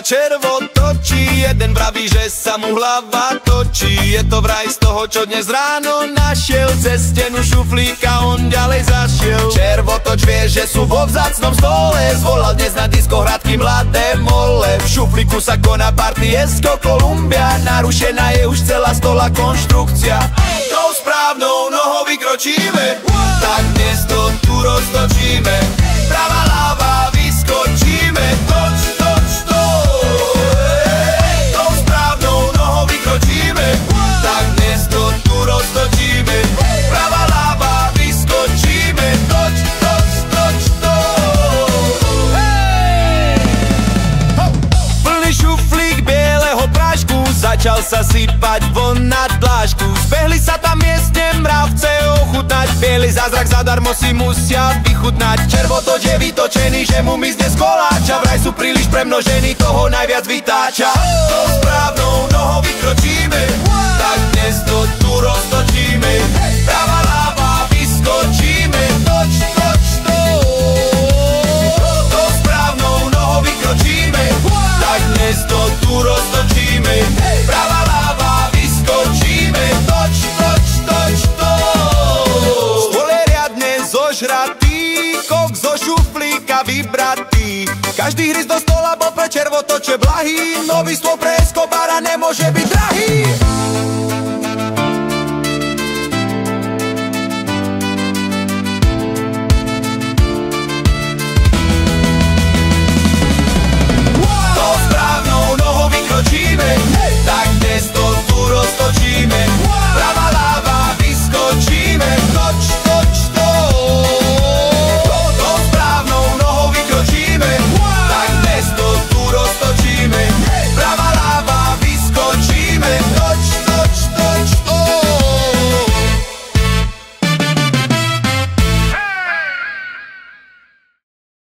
červo točí, jeden vraví, že sa mu hlava točí. Je to vraj z toho, čo dnes ráno našiel, cez stenu šuflíka on ďalej zašiel. Červotoč vie, že sú vo vzácnom stole, zvolal dnes na disko hradky mladé mole. V šuflíku sa koná party Esko Kolumbia, narušená je už celá stola konštrukcia. Tou správnou nohou vykročíme, tak dnes to tu roztočíme. Pravá ľava vyskočíme, toč, toč, tou správnou nohou vykročíme, tak dnes to tu roztočíme. Pravá ľava vyskočíme, toč, toč, toč, Plný šuflík bieleho prášku začal sa sypať von na dlášku. Zbehli sa tam miestne mravce ochutnať, biely zázrak zadarmo si musia vychutnať. Červotoč je vytočený, že mu mizne z koláča, vraj sú príliš premnožení, toho najviac vytáča. Tou správnou nohou vykročíme, tak dnes to tu roztočíme. Pravá ľava vyskočíme, toč, toč, tou správnou nohou vykročíme, tak dnes to tu roztočíme. Pravá ľava vyskočíme, toč, toč, toč, Stôl je riadne zožratý, kok zo šuflíka vybratý. Každý hryz do stola bol pre červotoče blahý, nový stôl pre Escobara nemôže byť drahý.